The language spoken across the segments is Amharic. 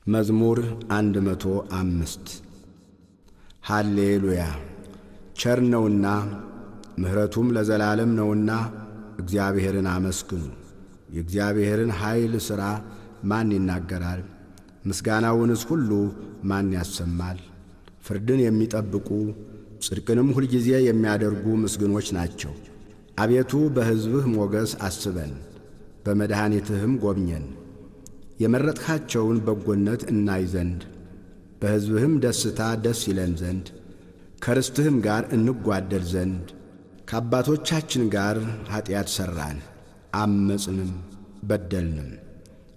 መዝሙር 105 ሃሌሉያ። ቸር ነውና ምሕረቱም ለዘላለም ነውና እግዚአብሔርን አመስግኑ። የእግዚአብሔርን ኃይል ሥራ ማን ይናገራል? ምስጋናውንስ ሁሉ ማን ያሰማል? ፍርድን የሚጠብቁ ጽድቅንም ሁልጊዜ የሚያደርጉ ምስጉኖች ናቸው። አቤቱ በሕዝብህ ሞገስ አስበን፣ በመድኃኒትህም ጎብኘን። የመረጥካቸውን በጎነት እናይ ዘንድ በሕዝብህም ደስታ ደስ ይለን ዘንድ ከርስትህም ጋር እንጓደል ዘንድ ከአባቶቻችን ጋር ኀጢአት ሠራን፣ አመፅንም በደልንም።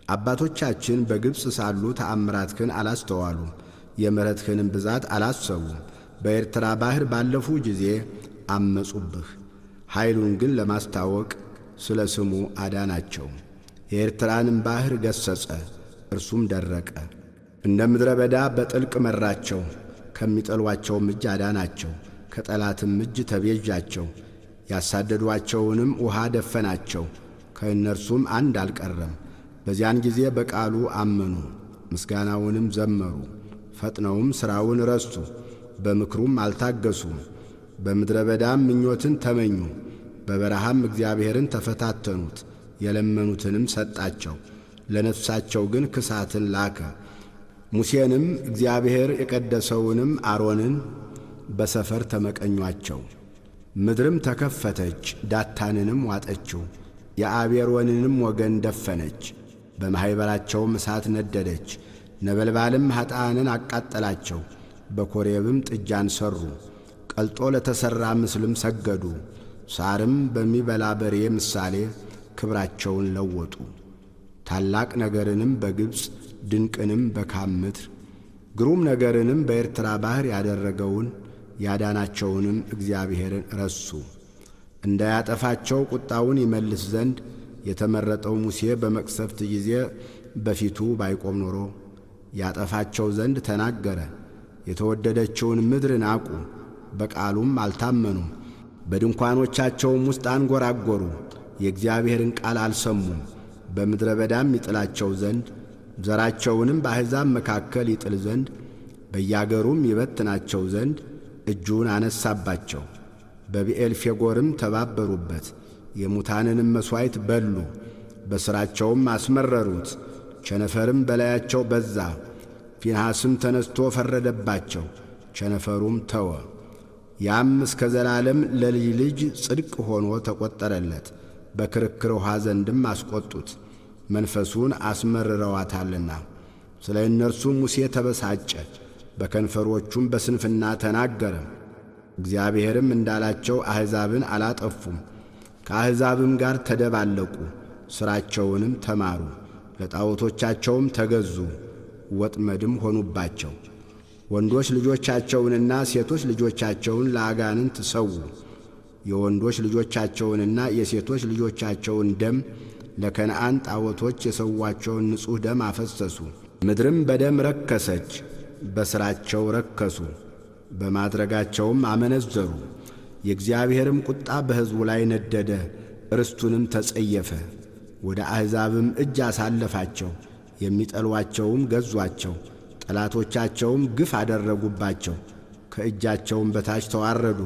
አባቶቻችን በግብፅ ሳሉ ተአምራትህን አላስተዋሉም፣ የምሕረትህንም ብዛት አላሰቡም። በኤርትራ ባሕር ባለፉ ጊዜ አመፁብህ፣ ኃይሉን ግን ለማስታወቅ ስለ ስሙ አዳናቸው። የኤርትራንም ባሕር ገሠጸ፣ እርሱም ደረቀ። እንደ ምድረ በዳ በጥልቅ መራቸው፣ ከሚጠሏቸውም እጅ አዳናቸው። ከጠላትም እጅ ተቤዣቸው፣ ያሳደዷቸውንም ውሃ ደፈናቸው። ከእነርሱም አንድ አልቀረም። በዚያን ጊዜ በቃሉ አመኑ፣ ምስጋናውንም ዘመሩ። ፈጥነውም ሥራውን ረሱ፣ በምክሩም አልታገሱም። በምድረ በዳም ምኞትን ተመኙ፣ በበረሃም እግዚአብሔርን ተፈታተኑት። የለመኑትንም ሰጣቸው፣ ለነፍሳቸው ግን ክሳትን ላከ። ሙሴንም እግዚአብሔር የቀደሰውንም አሮንን በሰፈር ተመቀኟቸው። ምድርም ተከፈተች፣ ዳታንንም ዋጠችው፣ የአቤሮንንም ወገን ደፈነች። በማኅበራቸውም እሳት ነደደች፣ ነበልባልም ኀጥኣንን አቃጠላቸው። በኮሬብም ጥጃን ሠሩ፣ ቀልጦ ለተሠራ ምስልም ሰገዱ። ሳርም በሚበላ በሬ ምሳሌ ክብራቸውን ለወጡ። ታላቅ ነገርንም በግብፅ ድንቅንም በካም ምድር ግሩም ነገርንም በኤርትራ ባሕር ያደረገውን ያዳናቸውንም እግዚአብሔርን ረሱ። እንዳያጠፋቸው ቁጣውን ይመልስ ዘንድ የተመረጠው ሙሴ በመቅሰፍት ጊዜ በፊቱ ባይቆም ኖሮ ያጠፋቸው ዘንድ ተናገረ። የተወደደችውን ምድር ናቁ፣ በቃሉም አልታመኑም። በድንኳኖቻቸውም ውስጥ አንጐራጐሩ፣ የእግዚአብሔርን ቃል አልሰሙም። በምድረ በዳም ይጥላቸው ዘንድ ዘራቸውንም በአሕዛብ መካከል ይጥል ዘንድ በያገሩም ይበትናቸው ዘንድ እጁን አነሳባቸው። በብዔልፌጎርም ተባበሩበት፣ የሙታንንም መሥዋዕት በሉ፣ በሥራቸውም አስመረሩት። ቸነፈርም በላያቸው በዛ፣ ፊንሐስም ተነስቶ ፈረደባቸው፣ ቸነፈሩም ተወ። ያም እስከ ዘላለም ለልጅ ልጅ ጽድቅ ሆኖ ተቈጠረለት። በክርክር ውኃ ዘንድም አስቈጡት፣ መንፈሱን አስመርረዋታልና። ስለ እነርሱም ሙሴ ተበሳጨ፣ በከንፈሮቹም በስንፍና ተናገረ። እግዚአብሔርም እንዳላቸው አሕዛብን አላጠፉም፣ ከአሕዛብም ጋር ተደባለቁ፣ ሥራቸውንም ተማሩ። ለጣዖቶቻቸውም ተገዙ፣ ወጥመድም ሆኑባቸው። ወንዶች ልጆቻቸውንና ሴቶች ልጆቻቸውን ለአጋንንት ሰዉ። የወንዶች ልጆቻቸውንና የሴቶች ልጆቻቸውን ደም ለከነዓን ጣዖቶች የሰዋቸውን ንጹሕ ደም አፈሰሱ። ምድርም በደም ረከሰች፣ በሥራቸው ረከሱ፣ በማድረጋቸውም አመነዘሩ። የእግዚአብሔርም ቁጣ በሕዝቡ ላይ ነደደ፣ ርስቱንም ተጸየፈ። ወደ አሕዛብም እጅ አሳለፋቸው፣ የሚጠሏቸውም ገዟቸው። ጠላቶቻቸውም ግፍ አደረጉባቸው፣ ከእጃቸውም በታች ተዋረዱ።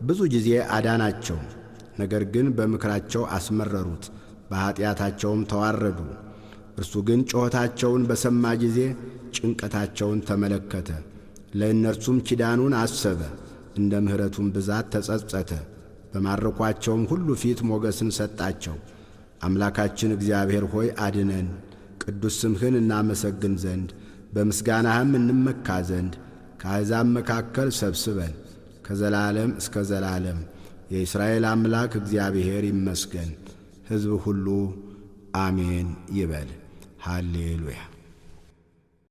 ብዙ ጊዜ አዳናቸው፣ ነገር ግን በምክራቸው አስመረሩት፣ በኀጢአታቸውም ተዋረዱ። እርሱ ግን ጩኸታቸውን በሰማ ጊዜ ጭንቀታቸውን ተመለከተ። ለእነርሱም ኪዳኑን አሰበ፣ እንደ ምሕረቱም ብዛት ተጸጸተ። በማረኳቸውም ሁሉ ፊት ሞገስን ሰጣቸው። አምላካችን እግዚአብሔር ሆይ አድነን፣ ቅዱስ ስምህን እናመሰግን ዘንድ በምስጋናህም እንመካ ዘንድ ከአሕዛብ መካከል ሰብስበን ከዘላለም እስከ ዘላለም። የእስራኤል አምላክ እግዚአብሔር ይመስገን። ሕዝብ ሁሉ አሜን ይበል። ሃሌሉያ።